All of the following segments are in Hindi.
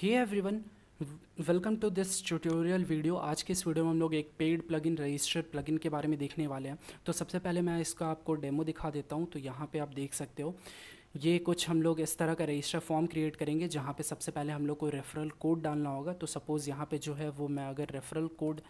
Hey everyone, welcome to this tutorial video. आज के इस वीडियो में हम लोग एक पेड प्लगइन रजिस्टर प्लगइन के बारे में देखने वाले हैं। तो सबसे पहले मैं इसका आपको डेमो दिखा देता हूं। तो यहाँ पे आप देख सकते हो, ये कुछ हम लोग इस तरह का रजिस्टर फॉर्म क्रिएट करेंगे जहाँ पे सबसे पहले हम लोग को रेफरल कोड डालना होगा। तो सपोज़ यहाँ पे जो है वो मैं अगर रेफरल कोड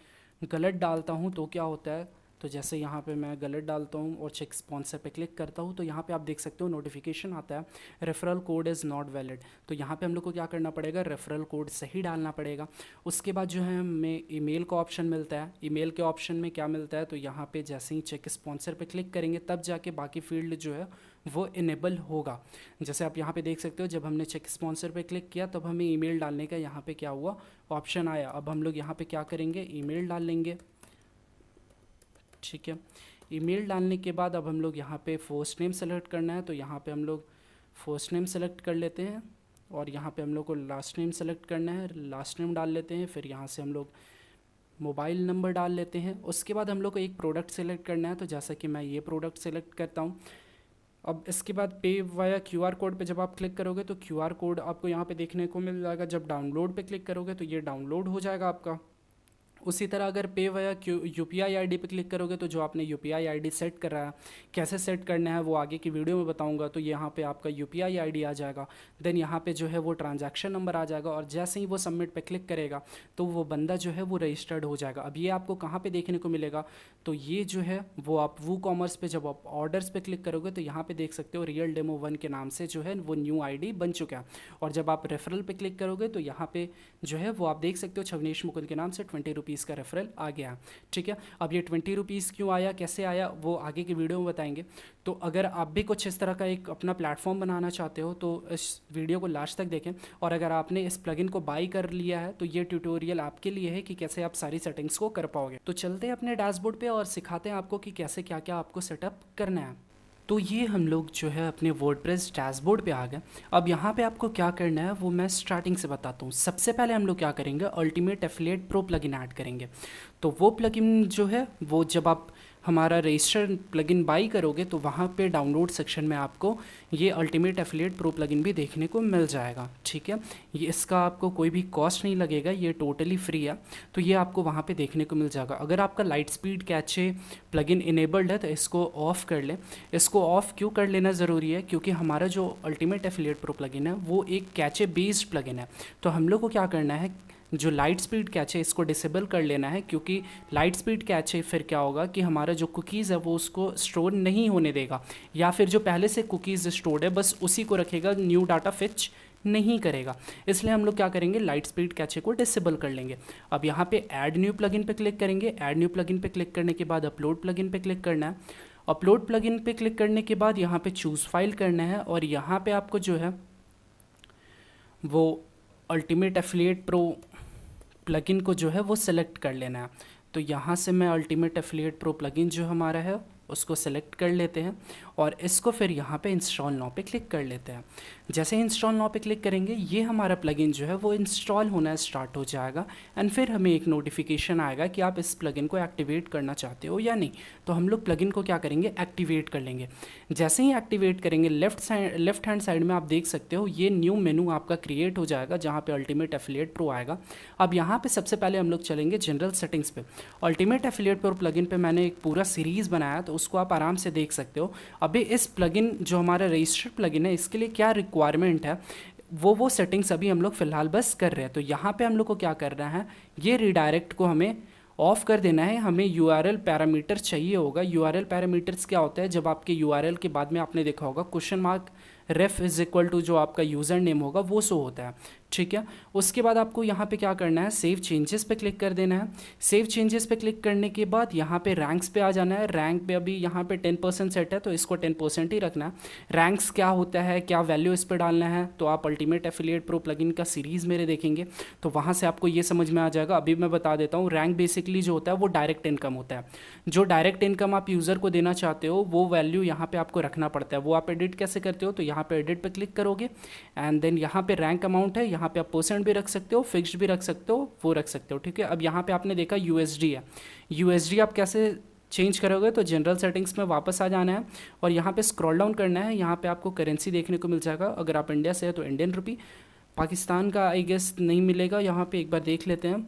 गलत डालता हूँ तो क्या होता है, तो जैसे यहाँ पे मैं गलत डालता हूँ और चेक स्पॉन्सर पे क्लिक करता हूँ तो यहाँ पे आप देख सकते हो नोटिफिकेशन आता है, referral code is not valid. तो यहाँ पे हम लोग को क्या करना पड़ेगा, रेफरल कोड सही डालना पड़ेगा। उसके बाद जो है हमें ईमेल का ऑप्शन मिलता है। ईमेल के ऑप्शन में क्या मिलता है, तो यहाँ पे जैसे ही चेक स्पॉन्सर पे क्लिक करेंगे तब जाके बाकी फील्ड जो है वो इनेबल होगा। जैसे आप यहाँ पे देख सकते हो, जब हमने चेक स्पॉन्सर पे क्लिक किया तब हमें ईमेल डालने का यहाँ पे क्या हुआ, ऑप्शन आया। अब हम लोग यहाँ पे क्या करेंगे, ईमेल डाल लेंगे। ठीक है, ईमेल डालने के बाद अब हम लोग यहाँ पे फर्स्ट नेम सेलेक्ट करना है, तो यहाँ पे हम लोग फर्स्ट नेम सेलेक्ट कर लेते हैं और यहाँ पे हम लोग को लास्ट नेम सेलेक्ट करना है, लास्ट नेम डाल लेते हैं। फिर यहाँ से हम लोग मोबाइल नंबर डाल लेते हैं। उसके बाद हम लोग को एक प्रोडक्ट सेलेक्ट करना है, तो जैसा कि मैं ये प्रोडक्ट सेलेक्ट करता हूँ। अब इसके बाद पे वाया क्यूआर कोड पे जब आप क्लिक करोगे तो क्यूआर कोड आपको यहाँ पे देखने को मिल जाएगा। जब डाउनलोड पे क्लिक करोगे तो ये डाउनलोड हो जाएगा आपका। उसी तरह अगर पे वाया यूपीआई आईडी पे क्लिक करोगे तो जो आपने यूपीआई आईडी सेट कर रहा है, कैसे सेट करना है वो आगे की वीडियो में बताऊंगा। तो यहाँ पे आपका यूपीआई आईडी आ जाएगा, देन यहाँ पे जो है वो ट्रांजैक्शन नंबर आ जाएगा और जैसे ही वो सबमिट पे क्लिक करेगा तो वो बंदा जो है वो रजिस्टर्ड हो जाएगा। अब ये आपको कहाँ पे देखने को मिलेगा, तो ये जो है वो आप वो कॉमर्स पे जब आप ऑर्डर्स पे क्लिक करोगे तो यहाँ पे देख सकते हो रियल डेमो 1 के नाम से जो है वो न्यू आईडी बन चुका है। और जब आप रेफरल पे क्लिक करोगे तो यहाँ पे जो है वो आप देख सकते हो छवनीश मुकुंद के नाम से 20 रुपीज़ का रेफरल आ गया। ठीक है, अब ये 20 रुपीज़ क्यों आया, कैसे आया, वो आगे की वीडियो में बताएंगे। तो अगर आप भी कुछ इस तरह का एक अपना प्लेटफॉर्म बनाना चाहते हो तो इस वीडियो को लास्ट तक देखें। और अगर आपने इस प्लगइन को बाई कर लिया है तो ये ट्यूटोरियल आपके लिए है कि कैसे आप सारी सेटिंग्स को कर पाओगे। तो चलते हैं अपने डैशबोर्ड पे और सिखाते हैं आपको कि कैसे क्या क्या आपको सेटअप करना है। तो ये हम लोग जो है अपने वर्डप्रेस डैशबोर्ड पे आ गए। अब यहाँ पे आपको क्या करना है वो मैं स्टार्टिंग से बताता हूँ। सबसे पहले हम लोग क्या करेंगे, ultimate affiliate pro plugin add करेंगे। तो वो प्लगइन जो है वो जब आप हमारा रजिस्टर प्लगइन बाई करोगे तो वहाँ पे डाउनलोड सेक्शन में आपको ये अल्टीमेट एफिलिएट प्रो प्लगइन भी देखने को मिल जाएगा। ठीक है, ये इसका आपको कोई भी कॉस्ट नहीं लगेगा, ये टोटली फ्री है। तो ये आपको वहाँ पे देखने को मिल जाएगा। अगर आपका light speed cache plugin enabled है तो इसको ऑफ़ कर लें। इसको ऑफ़ क्यों कर लेना ज़रूरी है, क्योंकि हमारा जो अल्टीमेट एफिलिएट प्रो प्लगइन है वो एक कैचे बेस्ड प्लगइन है। तो हम लोग को क्या करना है, जो लाइट स्पीड कैच है इसको डिसेबल कर लेना है, क्योंकि लाइट स्पीड कैच है फिर क्या होगा कि हमारा जो कुकीज़ है वो उसको स्टोर नहीं होने देगा, या फिर जो पहले से कुकीज़ स्टोर्ड है बस उसी को रखेगा, न्यू डाटा फिच नहीं करेगा। इसलिए हम लोग क्या करेंगे, लाइट स्पीड कैचे को डिसेबल कर लेंगे। अब यहाँ पे ऐड न्यू प्लगइन पे क्लिक करेंगे। ऐड न्यू प्लगइन पे क्लिक करने के बाद अपलोड प्लगइन पे क्लिक करना है। अपलोड प्लगइन पे क्लिक करने के बाद यहाँ पे चूज़ फाइल करना है और यहाँ पे आपको जो है वो अल्टीमेट एफिलिएट प्रो प्लगइन को जो है वो सेलेक्ट कर लेना है। तो यहाँ से मैं अल्टीमेट एफिलिएट प्रो प्लगइन जो हमारा है उसको सेलेक्ट कर लेते हैं और इसको फिर यहाँ पे इंस्टॉल नाउ पे क्लिक कर लेते हैं। जैसे इंस्टॉल नाउ पे क्लिक करेंगे ये हमारा प्लगइन जो है वो इंस्टॉल होना स्टार्ट हो जाएगा एंड फिर हमें एक नोटिफिकेशन आएगा कि आप इस प्लगइन को एक्टिवेट करना चाहते हो या नहीं। तो हम लोग प्लगइन को क्या करेंगे, एक्टिवेट कर लेंगे। जैसे ही एक्टिवेट करेंगे लेफ्ट हैंड साइड में आप देख सकते हो ये न्यू मेनू आपका क्रिएट हो जाएगा जहाँ पे अल्टीमेट एफिलिएट प्रो आएगा। अब यहाँ पे सबसे पहले हम लोग चलेंगे जनरल सेटिंग्स पे। अल्टीमेट एफिलिएट प्रो प्लगइन पे मैंने एक पूरा सीरीज़ बनाया तो उसको आप आराम से देख सकते हो। अभी इस प्लगइन जो हमारा रजिस्टर्ड प्लगइन है इसके लिए क्या रिक्वायरमेंट है वो सेटिंग्स अभी हम लोग फिलहाल बस कर रहे हैं। तो यहाँ पे हम लोग को क्या करना है, ये रिडायरेक्ट को हमें ऑफ कर देना है। हमें यूआरएल पैरामीटर चाहिए होगा। यूआरएल पैरामीटर्स क्या होता है, जब आपके यूआरएल के बाद में आपने देखा होगा question mark ref is equal to जो आपका यूज़र नेम होगा वो शो होता है। ठीक है, उसके बाद आपको यहाँ पे क्या करना है, सेव चेंजेस पे क्लिक कर देना है। सेव चेंजेस पे क्लिक करने के बाद यहाँ पे रैंक्स पे आ जाना है। रैंक पे अभी यहाँ पे 10% सेट है तो इसको 10% ही रखना है। रैंक्स क्या होता है, क्या वैल्यू इस पर डालना है, तो आप अल्टीमेट एफिलिएट प्रो प्लगइन का सीरीज़ मेरे देखेंगे तो वहाँ से आपको ये समझ में आ जाएगा। अभी मैं बता देता हूँ, रैंक बेसिकली जो होता है वो डायरेक्ट इनकम होता है। जो डायरेक्ट इनकम आप यूज़र को देना चाहते हो वो वैल्यू यहाँ पे आपको रखना पड़ता है। वो आप एडिट कैसे करते हो, तो यहाँ पे एडिट पे क्लिक करोगे एंड देन यहाँ पे रैंक अमाउंट है, यहाँ पे आप परसेंट भी रख सकते हो, फिक्स्ड भी रख सकते हो, वो रख सकते हो। ठीक है, अब यहाँ पे आपने देखा यूएसडी है। यूएसडी आप कैसे चेंज करोगे, तो जनरल सेटिंग्स में वापस आ जाना है और यहाँ पे स्क्रॉल डाउन करना है। यहाँ पे आपको करेंसी देखने को मिल जाएगा। अगर आप इंडिया से है तो इंडियन रुपी, पाकिस्तान का आई गेस नहीं मिलेगा यहाँ पे, एक बार देख लेते हैं।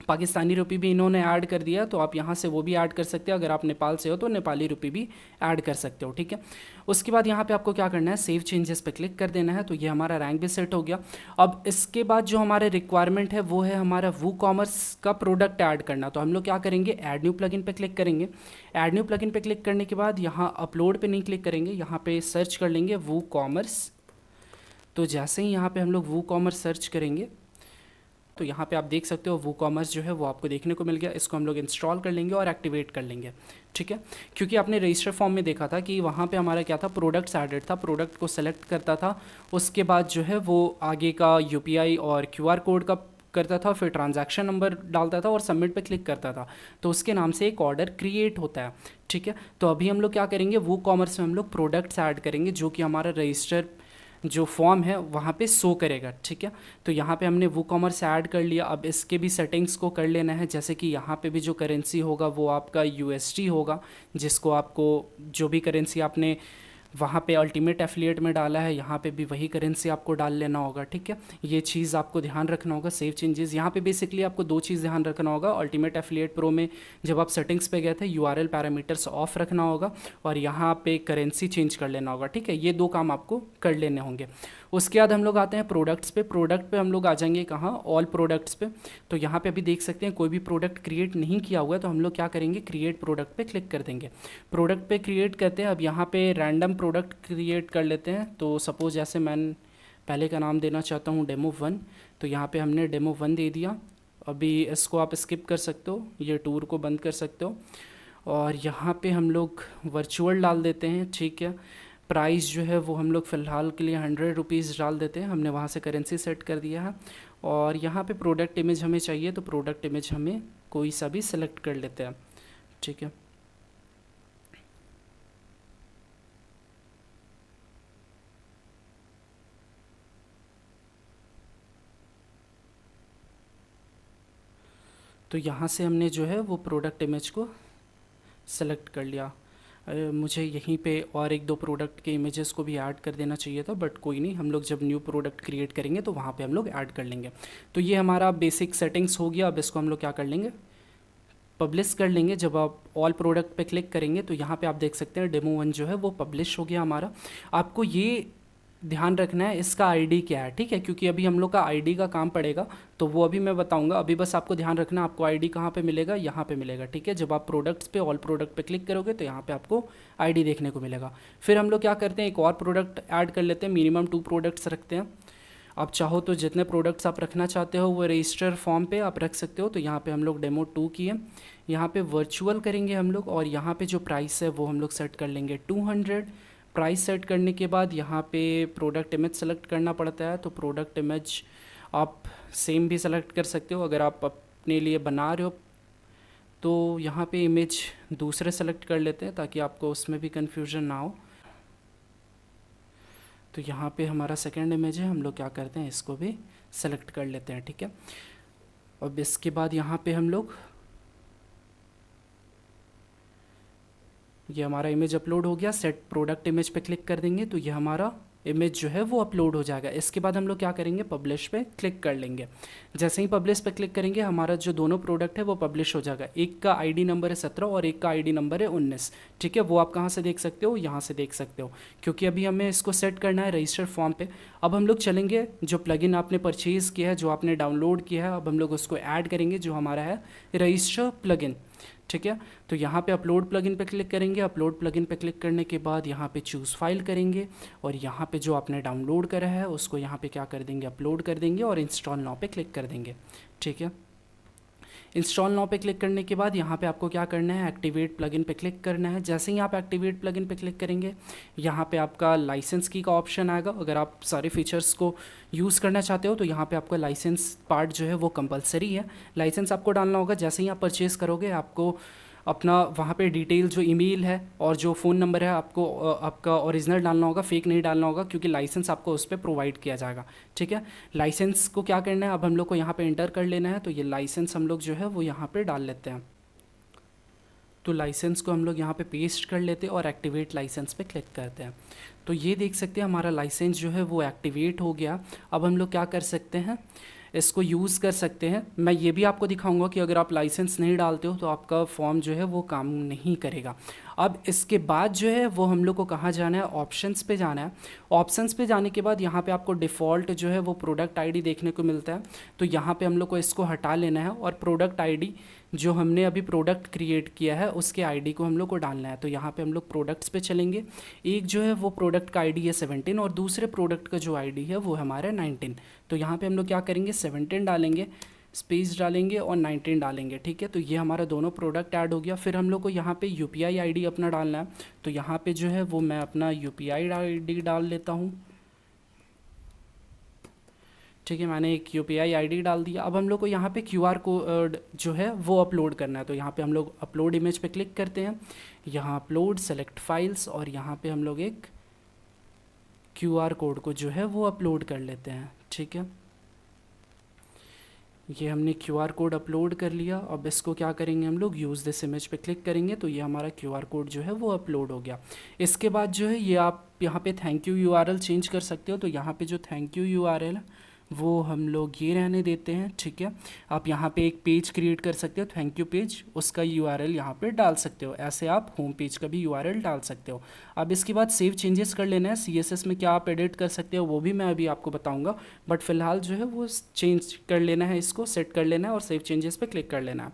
पाकिस्तानी रुपी भी इन्होंने ऐड कर दिया, तो आप यहाँ से वो भी ऐड कर सकते हो। अगर आप नेपाल से हो तो नेपाली रुपी भी ऐड कर सकते हो, ठीक है। उसके बाद यहाँ पे आपको क्या करना है, सेव चेंजेस पे क्लिक कर देना है। तो ये हमारा रैंक भी सेट हो गया। अब इसके बाद जो हमारे रिक्वायरमेंट है वो है हमारा वूकॉमर्स का प्रोडक्ट ऐड करना। तो हम लोग क्या करेंगे, ऐड न्यू प्लगइन पे क्लिक करेंगे। ऐड न्यू प्लगइन पे क्लिक करने के बाद यहाँ अपलोड पे नहीं क्लिक करेंगे, यहाँ पे सर्च कर लेंगे वूकॉमर्स। तो जैसे ही यहाँ पे हम लोग वूकॉमर्स सर्च करेंगे तो यहाँ पे आप देख सकते हो वूकॉमर्स जो है वो आपको देखने को मिल गया। इसको हम लोग इंस्टॉल कर लेंगे और एक्टिवेट कर लेंगे, ठीक है। क्योंकि आपने रजिस्टर फॉर्म में देखा था कि वहाँ पे हमारा क्या था, प्रोडक्ट्स एडेड था, प्रोडक्ट को सेलेक्ट करता था, उसके बाद जो है वो आगे का यूपीआई और क्यूआर कोड का करता था, फिर ट्रांजैक्शन नंबर डालता था और सबमिट पे क्लिक करता था। तो उसके नाम से एक ऑर्डर क्रिएट होता है, ठीक है। तो अभी हम लोग क्या करेंगे, वूकॉमर्स में हम लोग प्रोडक्ट्स ऐड करेंगे जो कि हमारा रजिस्टर जो फॉर्म है वहाँ पे शो करेगा, ठीक है। तो यहाँ पे हमने वूकॉमर्स ऐड कर लिया। अब इसके भी सेटिंग्स को कर लेना है, जैसे कि यहाँ पे भी जो करेंसी होगा वो आपका यूएसडी होगा, जिसको आपको जो भी करेंसी आपने वहाँ पे अल्टीमेट एफिलिएट में डाला है यहाँ पे भी वही करेंसी आपको डाल लेना होगा, ठीक है। ये चीज़ आपको ध्यान रखना होगा। सेव चेंजेस यहाँ पे बेसिकली आपको दो चीज़ ध्यान रखना होगा। अल्टीमेट एफिलिएट प्रो में जब आप सेटिंग्स पे गए थे यूआरएल पैरामीटर्स ऑफ रखना होगा और यहाँ पे करेंसी चेंज कर लेना होगा, ठीक है। ये दो काम आपको कर लेने होंगे। उसके बाद हम लोग आते हैं प्रोडक्ट्स पे। प्रोडक्ट पे हम लोग आ जाएंगे कहाँ, ऑल प्रोडक्ट्स पे। तो यहाँ पे अभी देख सकते हैं कोई भी प्रोडक्ट क्रिएट नहीं किया हुआ है, तो हम लोग क्या करेंगे, क्रिएट प्रोडक्ट पे क्लिक कर देंगे। प्रोडक्ट पे क्रिएट करते हैं। अब यहाँ पे रैंडम प्रोडक्ट क्रिएट कर लेते हैं। तो सपोज़ जैसे मैं पहले का नाम देना चाहता हूँ डेमो 1, तो यहाँ पे हमने डेमो 1 दे दिया। अभी इसको आप स्किप कर सकते हो, ये टूर को बंद कर सकते हो। और यहाँ पे हम लोग वर्चुअल डाल देते हैं, ठीक है। प्राइस जो है वो हम लोग फ़िलहाल के लिए 100 रुपीज़ डाल देते हैं। हमने वहाँ से करेंसी सेट कर दिया है। और यहाँ पे प्रोडक्ट इमेज हमें चाहिए, तो प्रोडक्ट इमेज हमें कोई सा भी सिलेक्ट कर लेते हैं, ठीक है। तो यहाँ से हमने जो है वो प्रोडक्ट इमेज को सेलेक्ट कर लिया। मुझे यहीं पे और एक दो प्रोडक्ट के इमेजेस को भी ऐड कर देना चाहिए था, बट कोई नहीं, हम लोग जब न्यू प्रोडक्ट क्रिएट करेंगे तो वहाँ पे हम लोग ऐड कर लेंगे। तो ये हमारा बेसिक सेटिंग्स हो गया। अब इसको हम लोग क्या कर लेंगे, पब्लिश कर लेंगे। जब आप ऑल प्रोडक्ट पे क्लिक करेंगे तो यहाँ पे आप देख सकते हैं डेमो 1 जो है वो पब्लिश हो गया हमारा। आपको ये ध्यान रखना है इसका आईडी क्या है, ठीक है, क्योंकि अभी हम लोग का आईडी का काम पड़ेगा, तो वो अभी मैं बताऊंगा। अभी बस आपको ध्यान रखना, आपको आईडी कहाँ पे मिलेगा, यहाँ पे मिलेगा, ठीक है। जब आप प्रोडक्ट्स पे ऑल प्रोडक्ट पे क्लिक करोगे तो यहाँ पे आपको आईडी देखने को मिलेगा। फिर हम लोग क्या करते हैं, एक और प्रोडक्ट ऐड कर लेते हैं। मिनिमम 2 प्रोडक्ट्स रखते हैं। आप चाहो तो जितने प्रोडक्ट्स आप रखना चाहते हो वो रजिस्टर फॉर्म पे आप रख सकते हो। तो यहाँ पे हम लोग डेमो 2 किए, यहाँ पे वर्चुअल करेंगे हम लोग, और यहाँ पे जो प्राइस है वो हम लोग सेट कर लेंगे 200। प्राइस सेट करने के बाद यहाँ पे प्रोडक्ट इमेज सेलेक्ट करना पड़ता है। तो प्रोडक्ट इमेज आप सेम भी सेलेक्ट कर सकते हो अगर आप अपने लिए बना रहे हो। तो यहाँ पे इमेज दूसरे सेलेक्ट कर लेते हैं ताकि आपको उसमें भी कन्फ्यूजन ना हो। तो यहाँ पे हमारा सेकंड इमेज है, हम लोग क्या करते हैं इसको भी सेलेक्ट कर लेते हैं, ठीक है। अब इसके बाद यहाँ पे हम लोग, ये हमारा इमेज अपलोड हो गया। सेट प्रोडक्ट इमेज पे क्लिक कर देंगे तो ये हमारा इमेज जो है वो अपलोड हो जाएगा। इसके बाद हम लोग क्या करेंगे, पब्लिश पे क्लिक कर लेंगे। जैसे ही पब्लिश पे क्लिक करेंगे हमारा जो दोनों प्रोडक्ट है वो पब्लिश हो जाएगा। एक का आईडी नंबर है 17 और एक का आईडी नंबर है 19, ठीक है। वो आप कहाँ से देख सकते हो, यहाँ से देख सकते हो, क्योंकि अभी हमें इसको सेट करना है रजिस्टर फॉर्म पे। अब हम लोग चलेंगे, जो प्लगइन आपने परचेज़ किया है, जो आपने डाउनलोड किया है, अब हम लोग उसको ऐड करेंगे, जो हमारा है रजिस्टर प्लगइन, ठीक है। तो यहाँ पे अपलोड प्लगइन पे क्लिक करेंगे। अपलोड प्लगइन पे क्लिक करने के बाद यहाँ पे चूज़ फाइल करेंगे और यहाँ पे जो आपने डाउनलोड करा है उसको यहाँ पे क्या कर देंगे, अपलोड कर देंगे और इंस्टॉल नाउ पे क्लिक कर देंगे, ठीक है। इंस्टॉल नाउ पे क्लिक करने के बाद यहाँ पे आपको क्या करना है, एक्टिवेट प्लगइन पे क्लिक करना है। जैसे ही आप एक्टिवेट प्लगइन पे क्लिक करेंगे यहाँ पे आपका लाइसेंस की का ऑप्शन आएगा। अगर आप सारे फीचर्स को यूज़ करना चाहते हो तो यहाँ पे आपका लाइसेंस पार्ट जो है वो कंपलसरी है, लाइसेंस आपको डालना होगा। जैसे ही आप परचेज़ करोगे आपको अपना वहाँ पे डिटेल जो ईमेल है और जो फ़ोन नंबर है आपको आपका ओरिजिनल डालना होगा, फेक नहीं डालना होगा, क्योंकि लाइसेंस आपको उस पर प्रोवाइड किया जाएगा, ठीक है। लाइसेंस को क्या करना है, अब हम लोग को यहाँ पे इंटर कर लेना है। तो ये लाइसेंस हम लोग जो है वो यहाँ पे डाल लेते हैं। तो लाइसेंस को हम लोग यहाँ पे पेस्ट कर लेते हैं और एक्टिवेट लाइसेंस पे क्लिक करते हैं। तो ये देख सकते हैं हमारा लाइसेंस जो है वो एक्टिवेट हो गया। अब हम लोग क्या कर सकते हैं, इसको यूज़ कर सकते हैं। मैं ये भी आपको दिखाऊंगा कि अगर आप लाइसेंस नहीं डालते हो तो आपका फॉर्म जो है वो काम नहीं करेगा। अब इसके बाद जो है वो हम लोग को कहाँ जाना है, ऑप्शंस पे जाना है। ऑप्शंस पे जाने के बाद यहाँ पे आपको डिफ़ॉल्ट जो है वो प्रोडक्ट आईडी देखने को मिलता है। तो यहाँ पे हम लोग को इसको हटा लेना है और प्रोडक्ट आईडी जो हमने अभी प्रोडक्ट क्रिएट किया है उसके आईडी को हम लोग को डालना है। तो यहाँ पे हम लोग प्रोडक्ट्स पे चलेंगे। एक जो है वो प्रोडक्ट का आईडी है 17 और दूसरे प्रोडक्ट का जो आईडी है वो हमारा 19। तो यहाँ पे हम लोग क्या करेंगे, 17 डालेंगे, स्पेस डालेंगे और 19 डालेंगे। ठीक है, तो ये हमारा दोनों प्रोडक्ट ऐड हो गया। फिर हम लोग को यहाँ पे UPI आईडी अपना डालना है। तो यहाँ पे जो है वो मैं अपना UPI आईडी डाल लेता हूँ। ठीक है, मैंने एक UPI आईडी डाल दिया। अब हम लोग को यहाँ पे QR कोड जो है वो अपलोड करना है। तो यहाँ पे हम लोग अपलोड इमेज पे क्लिक करते हैं, यहाँ अपलोड सेलेक्ट फाइल्स और यहाँ पे हम लोग एक QR कोड को जो है वो अपलोड कर लेते हैं। ठीक है, ये हमने QR कोड अपलोड कर लिया। अब इसको क्या करेंगे, हम लोग यूज़ दिस इमेज पे क्लिक करेंगे तो ये हमारा QR कोड जो है वो अपलोड हो गया। इसके बाद जो है ये आप यहाँ पे थैंक यू URL चेंज कर सकते हो। तो यहाँ पे जो थैंक यू URL है वो हम लोग ये रहने देते हैं। ठीक है, आप यहाँ पे एक पेज क्रिएट कर सकते हो, थैंक यू पेज, उसका URL यहाँ पे डाल सकते हो। ऐसे आप होम पेज का भी URL डाल सकते हो। अब इसके बाद सेव चेंजेस कर लेना है। CSS में क्या आप एडिट कर सकते हो वो भी मैं अभी आपको बताऊंगा, बट फिलहाल जो है वो चेंज कर लेना है, इसको सेट कर लेना है और सेव चेंजेस पे क्लिक कर लेना है।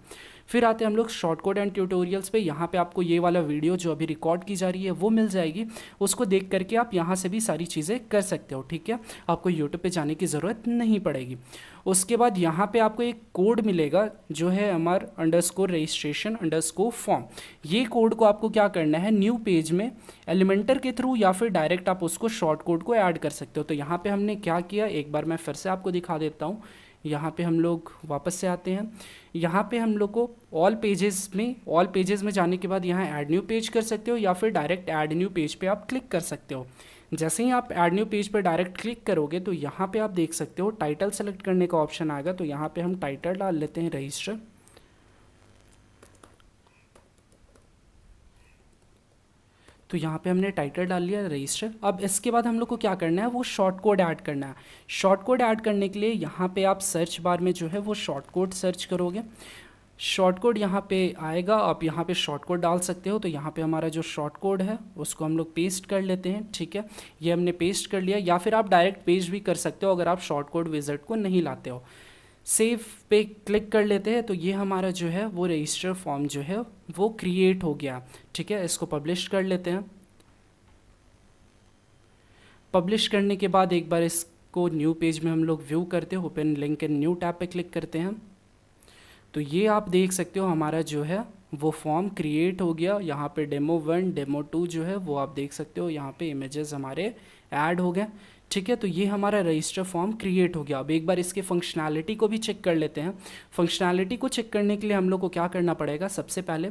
फिर आते हैं हम लोग शॉर्ट कोड एंड ट्यूटोरियल्स पे। यहाँ पे आपको ये वाला वीडियो जो अभी रिकॉर्ड की जा रही है वो मिल जाएगी, उसको देख करके आप यहाँ से भी सारी चीज़ें कर सकते हो। ठीक है, आपको यूट्यूब पे जाने की ज़रूरत नहीं पड़ेगी। उसके बाद यहाँ पे आपको एक कोड मिलेगा जो है MR_registration_form। ये कोड को आपको क्या करना है, न्यू पेज में एलिमेंटर के थ्रू या फिर डायरेक्ट आप उसको शॉर्ट कोड को ऐड कर सकते हो। तो यहाँ पे हमने क्या किया, एक बार मैं फिर से आपको दिखा देता हूँ। यहाँ पे हम लोग वापस से आते हैं। यहाँ पे हम लोग को ऑल पेजेस में जाने के बाद यहाँ ऐड न्यू पेज कर सकते हो या फिर डायरेक्ट ऐड न्यू पेज पे आप क्लिक कर सकते हो। जैसे ही आप ऐड न्यू पेज पर डायरेक्ट क्लिक करोगे तो यहाँ पे आप देख सकते हो टाइटल सेलेक्ट करने का ऑप्शन आएगा। तो यहाँ पे हम टाइटल डाल लेते हैं रजिस्टर। तो यहाँ पे हमने टाइटल डाल लिया रजिस्टर। अब इसके बाद हम लोग को क्या करना है, वो शॉर्ट कोड ऐड करना है। शॉर्ट कोड ऐड करने के लिए यहाँ पे आप सर्च बार में जो है वो शॉर्ट कोड सर्च करोगे। शॉर्ट कोड यहाँ पे आएगा, आप यहाँ पे शॉर्ट कोड डाल सकते हो। तो यहाँ पे हमारा जो शॉर्ट कोड है उसको हम लोग पेस्ट कर लेते हैं। ठीक है, ये हमने पेस्ट कर लिया, या फिर आप डायरेक्ट पेस्ट भी कर सकते हो अगर आप शॉर्ट कोड विज़ार्ड को नहीं लाते हो। सेव पे क्लिक कर लेते हैं। तो ये हमारा जो है वो रजिस्टर फॉर्म जो है वो क्रिएट हो गया। ठीक है, इसको पब्लिश कर लेते हैं। पब्लिश करने के बाद एक बार इसको न्यू पेज में हम लोग व्यू करते हैं, open link in new tab पे क्लिक करते हैं। तो ये आप देख सकते हो हमारा जो है वो फॉर्म क्रिएट हो गया। यहाँ पे डेमो 1 डेमो 2 जो है वो आप देख सकते हो, यहाँ पे इमेजेस हमारे ऐड हो गए। ठीक है, तो ये हमारा रजिस्टर फॉर्म क्रिएट हो गया। अब एक बार इसके फंक्शनैलिटी को भी चेक कर लेते हैं। फंक्शनैलिटी को चेक करने के लिए हम लोग को क्या करना पड़ेगा, सबसे पहले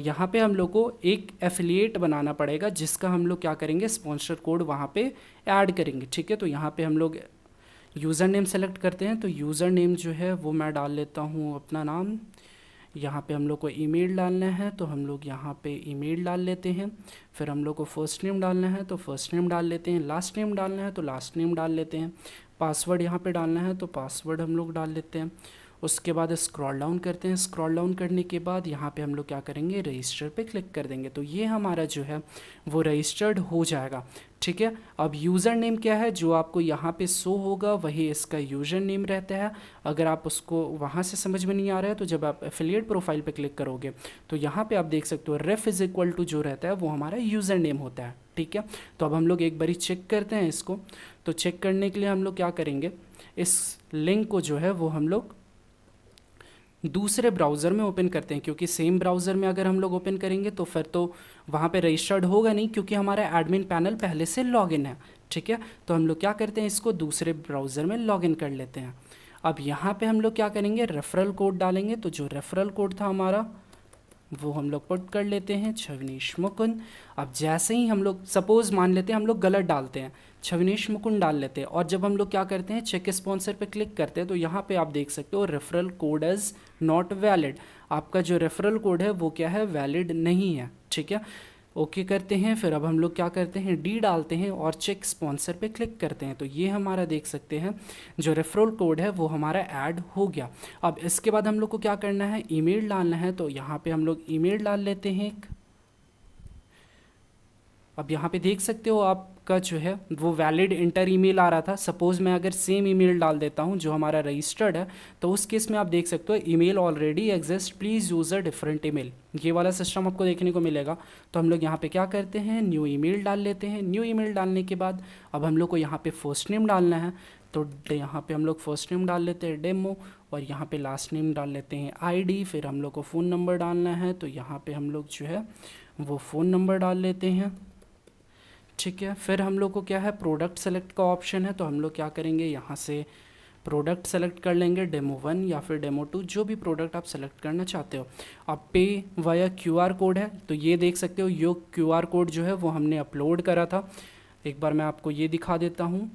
यहाँ पे हम लोग को एक एफिलिएट बनाना पड़ेगा जिसका हम लोग क्या करेंगे, स्पॉन्सर कोड वहाँ पे ऐड करेंगे। ठीक है, तो यहाँ पे हम लोग यूज़र नेम सेलेक्ट करते हैं। तो यूज़र नेम जो है वो मैं डाल लेता हूँ अपना नाम। यहाँ पे हम लोग को ईमेल डालना है तो हम लोग यहाँ पे ईमेल डाल लेते हैं। फिर हम लोग को फर्स्ट नेम डालना है तो फर्स्ट नेम डाल लेते हैं। लास्ट नेम डालना है तो लास्ट नेम डाल लेते हैं। पासवर्ड यहाँ पे डालना है तो पासवर्ड हम लोग डाल लेते हैं। उसके बाद स्क्रॉल डाउन करते हैं। स्क्रॉल डाउन करने के बाद यहाँ पे हम लोग क्या करेंगे, रजिस्टर पे क्लिक कर देंगे। तो ये हमारा जो है वो रजिस्टर्ड हो जाएगा। ठीक है, अब यूज़र नेम क्या है, जो आपको यहाँ पे शो होगा वही इसका यूज़र नेम रहता है। अगर आप उसको वहाँ से समझ में नहीं आ रहा है तो जब आप एफिलिएट प्रोफाइल पे क्लिक करोगे तो यहाँ पे आप देख सकते हो रेफ इज़ इक्वल टू जो रहता है वो हमारा यूज़र नेम होता है। ठीक है, तो अब हम लोग एक बारी चेक करते हैं इसको। तो चेक करने के लिए हम लोग क्या करेंगे, इस लिंक को जो है वो हम लोग दूसरे ब्राउज़र में ओपन करते हैं, क्योंकि सेम ब्राउज़र में अगर हम लोग ओपन करेंगे तो फिर तो वहाँ पे रजिस्टर्ड होगा नहीं, क्योंकि हमारा एडमिन पैनल पहले से लॉगिन है। ठीक है, तो हम लोग क्या करते हैं, इसको दूसरे ब्राउज़र में लॉगिन कर लेते हैं। अब यहाँ पे हम लोग क्या करेंगे, रेफरल कोड डालेंगे। तो जो रेफरल कोड था हमारा वो हम लोग पुट कर लेते हैं छविनेश मुकुंद। अब जैसे ही हम लोग सपोज़ मान लेते हैं हम लोग गलत डालते हैं, छविनेश मुकुंद डाल लेते हैं, और जब हम लोग क्या करते हैं चेक स्पॉन्सर पे क्लिक करते हैं तो यहाँ पे आप देख सकते हो referral code is not valid. आपका जो रेफरल कोड है वो क्या है, वैलिड नहीं है। ठीक है, ओके करते हैं। फिर अब हम लोग क्या करते हैं, डी डालते हैं और चेक स्पॉन्सर पे क्लिक करते हैं, तो ये हमारा देख सकते हैं जो रेफरल कोड है वो हमारा ऐड हो गया। अब इसके बाद हम लोग को क्या करना है, ईमेल डालना है, तो यहाँ पे हम लोग ईमेल डाल लेते हैं एक। अब यहाँ पे देख सकते हो आपका जो है वो वैलिड इंटर ईमेल आ रहा था। सपोज़ मैं अगर सेम ईमेल डाल देता हूँ जो हमारा रजिस्टर्ड है, तो उस केस में आप देख सकते हो email already exist, please use a different email, ये वाला सिस्टम आपको देखने को मिलेगा। तो हम लोग यहाँ पे क्या करते हैं, न्यू ईमेल डाल लेते हैं। न्यू ईमेल डालने के बाद अब हम लोग को यहाँ पे फर्स्ट नेम डालना है, तो यहाँ पे हम लोग फर्स्ट नेम डाल लेते हैं डेमो, और यहाँ पे लास्ट नेम डाल लेते हैं आईडी। फिर हम लोग को फ़ोन नंबर डालना है, तो यहाँ पे हम लोग जो है वो फ़ोन नंबर डाल लेते हैं। ठीक है, फिर हम लोग को क्या है, प्रोडक्ट सेलेक्ट का ऑप्शन है, तो हम लोग क्या करेंगे, यहाँ से प्रोडक्ट सेलेक्ट कर लेंगे, डेमो 1 या फिर डेमो 2, जो भी प्रोडक्ट आप सेलेक्ट करना चाहते हो। अब पे वाया क्यूआर कोड है, तो ये देख सकते हो यो क्यूआर कोड जो है वो हमने अपलोड करा था। एक बार मैं आपको ये दिखा देता हूँ।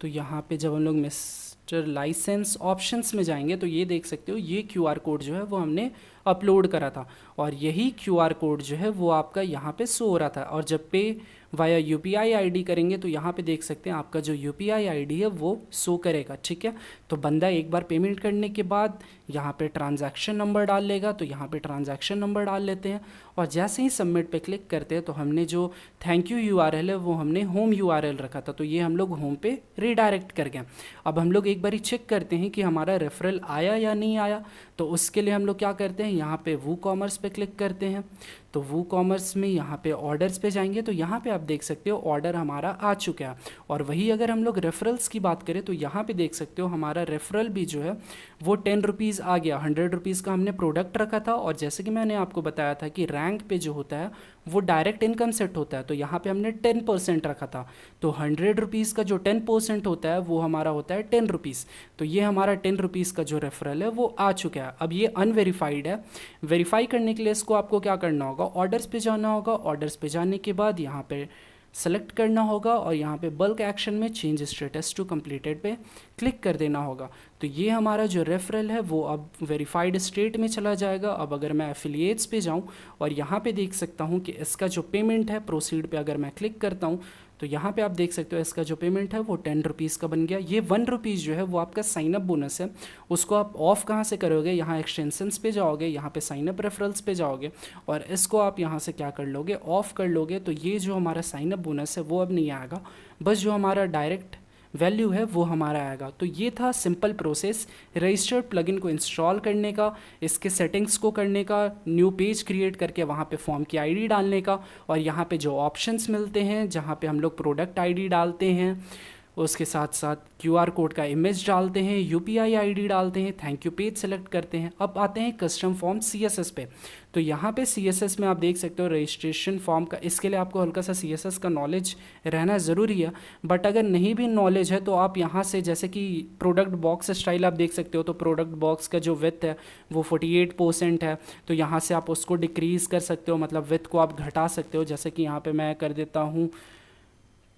तो यहाँ पे जब हम लोग मिस्टर लाइसेंस ऑप्शंस में जाएंगे तो ये देख सकते हो ये क्यूआर कोड जो है वो हमने अपलोड करा था, और यही क्यूआर कोड जो है वो आपका यहाँ पे शो हो रहा था। और जब पे वाया यूपीआई आईडी करेंगे तो यहाँ पे देख सकते हैं आपका जो यूपीआई आईडी है वो शो करेगा। ठीक है, तो बंदा एक बार पेमेंट करने के बाद यहाँ पे ट्रांजैक्शन नंबर डाल लेगा, तो यहाँ पे ट्रांजैक्शन नंबर डाल लेते हैं, और जैसे ही सबमिट पे क्लिक करते हैं तो हमने जो थैंक यू यूआरएल है वो हमने होम यूआरएल रखा था, तो ये हम लोग होम पे रीडायरेक्ट कर गए। अब हम लोग एक बार चेक करते हैं कि हमारा रेफरल आया या नहीं आया, तो उसके लिए हम लोग क्या करते हैं, यहाँ पे वू कॉमर्स पे क्लिक करते हैं। तो वू कॉमर्स में यहाँ पे ऑर्डर्स पे जाएंगे, तो यहाँ पे आप देख सकते हो ऑर्डर हमारा आ चुका है। और वही अगर हम लोग रेफरल्स की बात करें तो यहाँ पे देख सकते हो हमारा रेफरल भी जो है वो 10 रुपीज़ आ गया। 100 रुपीज़ का हमने प्रोडक्ट रखा था, और जैसे कि मैंने आपको बताया था कि रैंक पे जो होता है वो डायरेक्ट इनकम सेट होता है, तो यहाँ पे हमने 10% रखा था। तो 100 रुपीज़ का जो 10% होता है वो हमारा होता है 10 रुपीज़। तो ये हमारा 10 रुपीज़ का जो रेफरल है वो आ चुका है। अब ये अनवेरीफाइड है, वेरीफाई करने के लिए इसको आपको क्या करना होगा, ऑर्डर्स पे जाना होगा। ऑर्डर्स पे जाने के बाद यहाँ पे सेलेक्ट करना होगा, और यहाँ पे बल्क एक्शन में चेंज स्टेटस टू कंप्लीटेड पे क्लिक कर देना होगा। तो ये हमारा जो रेफरल है वो अब वेरीफाइड स्टेट में चला जाएगा। अब अगर मैं एफिलिएट्स पे जाऊँ और यहाँ पे देख सकता हूँ कि इसका जो पेमेंट है, प्रोसीड पे अगर मैं क्लिक करता हूँ तो यहाँ पे आप देख सकते हो इसका जो पेमेंट है वो 10 रुपीज़ का बन गया। ये 1 रुपीज़ जो है वो आपका साइनअप बोनस है, उसको आप ऑफ कहाँ से करोगे, यहाँ एक्सटेंशंस पे जाओगे, यहाँ पे साइनअप रेफरल्स पे जाओगे, और इसको आप यहाँ से क्या कर लोगे, ऑफ कर लोगे। तो ये जो हमारा साइनअप बोनस है वो अब नहीं आएगा, बस जो हमारा डायरेक्ट वैल्यू है वो हमारा आएगा। तो ये था सिंपल प्रोसेस रजिस्टर्ड प्लगइन को इंस्टॉल करने का, इसके सेटिंग्स को करने का, न्यू पेज क्रिएट करके वहाँ पे फॉर्म की आईडी डालने का, और यहाँ पे जो ऑप्शंस मिलते हैं जहाँ पे हम लोग प्रोडक्ट आईडी डालते हैं, उसके साथ साथ क्यूआर कोड का इमेज डालते हैं, यूपीआई आईडी डालते हैं, थैंक यू पेज सेलेक्ट करते हैं। अब आते हैं कस्टम फॉर्म सीएसएस पे। तो यहाँ पे सीएसएस में आप देख सकते हो रजिस्ट्रेशन फॉर्म का, इसके लिए आपको हल्का सा सीएसएस का नॉलेज रहना ज़रूरी है, बट अगर नहीं भी नॉलेज है तो आप यहाँ से जैसे कि प्रोडक्ट बॉक्स स्टाइल आप देख सकते हो, तो प्रोडक्ट बॉक्स का जो विथ है वो 48% है, तो यहाँ से आप उसको डिक्रीज़ कर सकते हो, मतलब विथ को आप घटा सकते हो। जैसे कि यहाँ पर मैं कर देता हूँ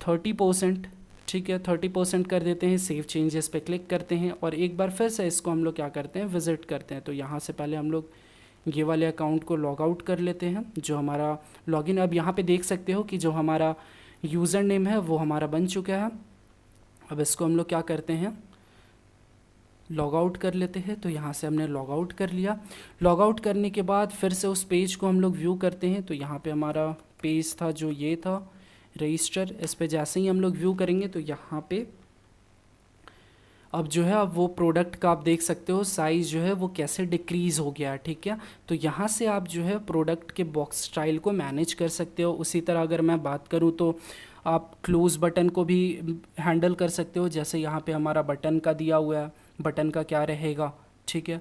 30%, ठीक है 30% कर देते हैं, सेव चेंजेस पे क्लिक करते हैं, और एक बार फिर से इसको हम लोग क्या करते हैं, विज़िट करते हैं। तो यहाँ से पहले हम लोग ये वाले अकाउंट को लॉग आउट कर लेते हैं, जो हमारा लॉगिन। अब यहाँ पे देख सकते हो कि जो हमारा यूज़र नेम है वो हमारा बन चुका है। अब इसको हम लोग क्या करते हैं, लॉग आउट कर लेते हैं। तो यहाँ से हमने लॉग आउट कर लिया। लॉग आउट करने के बाद फिर से उस पेज को हम लोग व्यू करते हैं। तो यहाँ पे हमारा पेज था जो ये था रजिस्टर, इस पे जैसे ही हम लोग व्यू करेंगे तो यहाँ पे अब जो है अब वो प्रोडक्ट का आप देख सकते हो साइज़ जो है वो कैसे डिक्रीज़ हो गया है। ठीक है, तो यहाँ से आप जो है प्रोडक्ट के बॉक्स स्टाइल को मैनेज कर सकते हो। उसी तरह अगर मैं बात करूँ तो आप क्लोज़ बटन को भी हैंडल कर सकते हो, जैसे यहाँ पे हमारा बटन का दिया हुआ है, बटन का क्या रहेगा। ठीक है,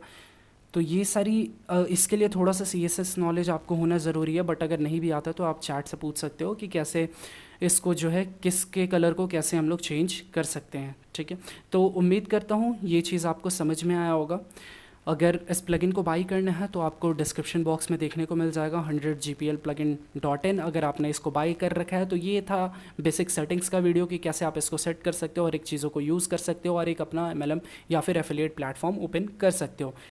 तो ये सारी इसके लिए थोड़ा सा CSS नॉलेज आपको होना ज़रूरी है, बट अगर नहीं भी आता तो आप चैट से पूछ सकते हो कि कैसे इसको जो है किसके कलर को कैसे हम लोग चेंज कर सकते हैं। ठीक है, तो उम्मीद करता हूँ ये चीज़ आपको समझ में आया होगा। अगर इस प्लगइन को बाई करना है तो आपको डिस्क्रिप्शन बॉक्स में देखने को मिल जाएगा 100 GPL plugin.in। अगर आपने इसको बाई कर रखा है तो ये था बेसिक सेटिंग्स का वीडियो कि कैसे आप इसको सेट कर सकते हो और एक चीज़ों को यूज़ कर सकते हो और एक अपना MLM या फिर एफिलिएट प्लेटफॉर्म ओपन कर सकते हो।